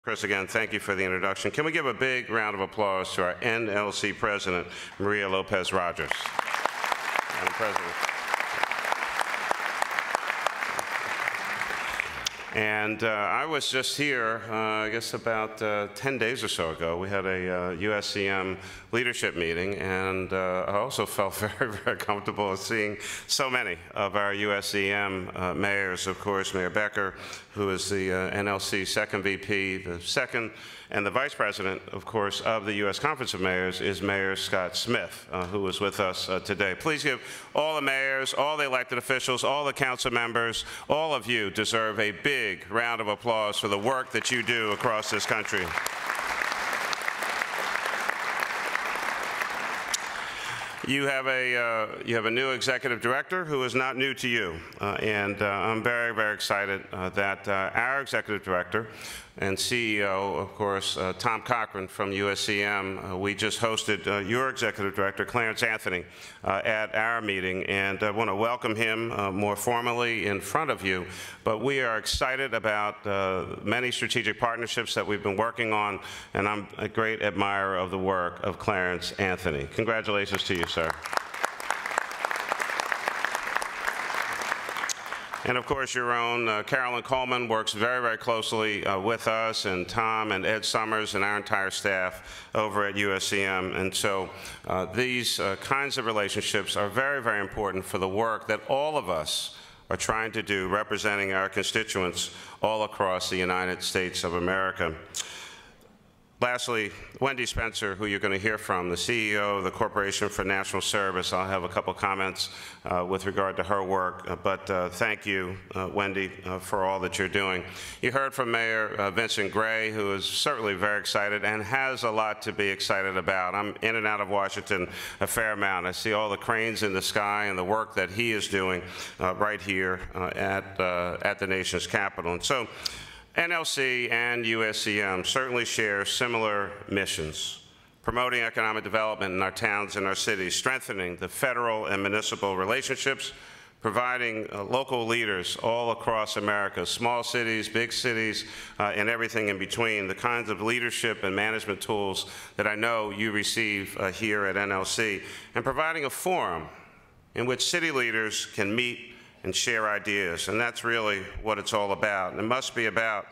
Chris, again, thank you for the introduction. Can we give a big round of applause to our NLC President, Maria Lopez-Rogers. Madam President. And I was just here, I guess about 10 days or so ago. We had a USCM leadership meeting, and I also felt very, very comfortable seeing so many of our USCM mayors. Of course, Mayor Becker, who is the NLC second VP, the second, and the Vice President, of course, of the U.S. Conference of Mayors is Mayor Scott Smith, who is with us today. Please give all the mayors, all the elected officials, all the council members, all of you deserve a big round of applause for the work that you do across this country. You have a new executive director who is not new to you, and I'm very, very excited that our executive director and CEO, of course, Tom Cochran from USCM, we just hosted your executive director, Clarence Anthony, at our meeting, and I want to welcome him more formally in front of you. But we are excited about many strategic partnerships that we've been working on, and I'm a great admirer of the work of Clarence Anthony. Congratulations to you, sir. And of course, your own Carolyn Coleman works very, very closely with us, and Tom and Ed Summers and our entire staff over at USCM. And so these kinds of relationships are very, very important for the work that all of us are trying to do representing our constituents all across the United States of America. Lastly, Wendy Spencer, who you're going to hear from, the CEO of the Corporation for National Service. I'll have a couple comments with regard to her work, but thank you, Wendy, for all that you're doing. You heard from Mayor Vincent Gray, who is certainly very excited and has a lot to be excited about. I'm in and out of Washington a fair amount. I see all the cranes in the sky and the work that he is doing right here at the nation's capital. And so, NLC and USCM certainly share similar missions: promoting economic development in our towns and our cities, strengthening the federal and municipal relationships, providing local leaders all across America, small cities, big cities, and everything in between, the kinds of leadership and management tools that I know you receive here at NLC, and providing a forum in which city leaders can meet and share ideas, and that's really what it's all about. And it must be about,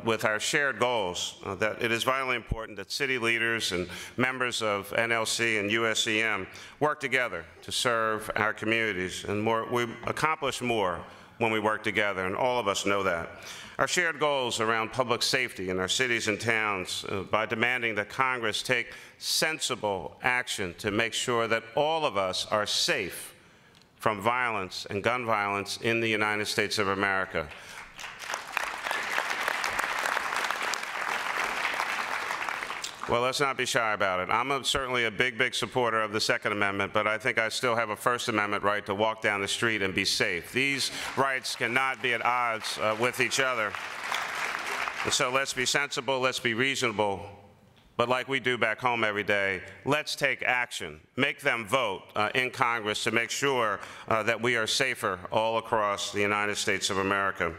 with our shared goals, that it is vitally important that city leaders and members of NLC and USCM work together to serve our communities, and we accomplish more when we work together, and all of us know that. Our shared goals around public safety in our cities and towns by demanding that Congress take sensible action to make sure that all of us are safe from violence and gun violence in the United States of America. Well, let's not be shy about it. I'm certainly a big, big supporter of the Second Amendment, but I think I still have a First Amendment right to walk down the street and be safe. These rights cannot be at odds with each other. And so let's be sensible, let's be reasonable, but like we do back home every day, let's take action. Make them vote in Congress to make sure that we are safer all across the United States of America.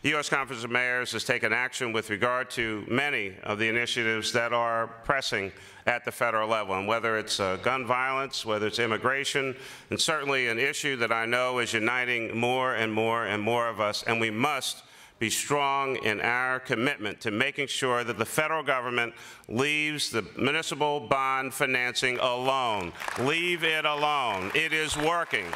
The U.S. Conference of Mayors has taken action with regard to many of the initiatives that are pressing at the federal level, and whether it's gun violence, whether it's immigration, and certainly an issue that I know is uniting more and more and more of us, and we must be strong in our commitment to making sure that the federal government leaves the municipal bond financing alone. Leave it alone. It is working.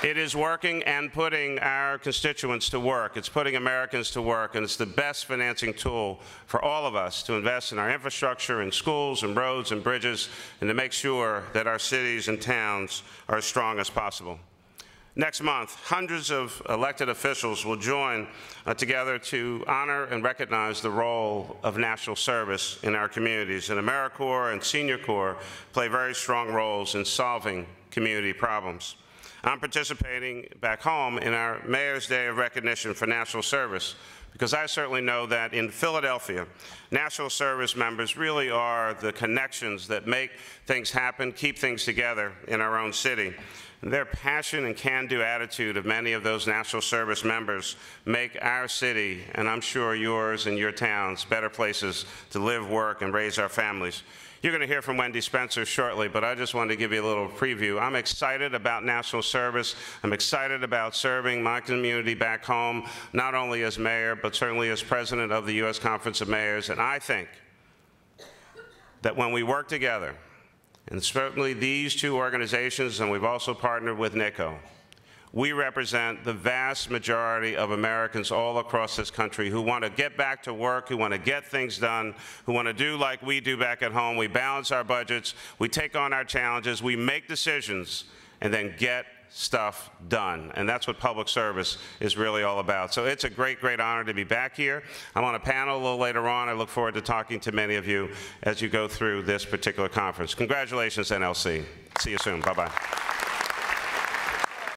It is working and putting our constituents to work. It's putting Americans to work, and it's the best financing tool for all of us to invest in our infrastructure, in schools and roads and bridges, and to make sure that our cities and towns are as strong as possible. Next month, hundreds of elected officials will join together to honor and recognize the role of national service in our communities. And AmeriCorps and Senior Corps play very strong roles in solving community problems. I'm participating back home in our Mayor's Day of Recognition for National Service, because I certainly know that in Philadelphia, national service members really are the connections that make things happen, keep things together in our own city. And their passion and can-do attitude of many of those National Service members make our city, and I'm sure yours and your towns, better places to live, work, and raise our families. You're going to hear from Wendy Spencer shortly, but I just wanted to give you a little preview. I'm excited about National Service. I'm excited about serving my community back home, not only as mayor, but certainly as president of the U.S. Conference of Mayors. And I think that when we work together, and certainly these two organizations, and we've also partnered with NICO, we represent the vast majority of Americans all across this country who want to get back to work, who want to get things done, who want to do like we do back at home. We balance our budgets, we take on our challenges, we make decisions, and then get stuff done. And that's what public service is really all about. So it's a great, great honor to be back here. I'm on a panel a little later on. I look forward to talking to many of you as you go through this particular conference. Congratulations, NLC. See you soon. Bye-bye.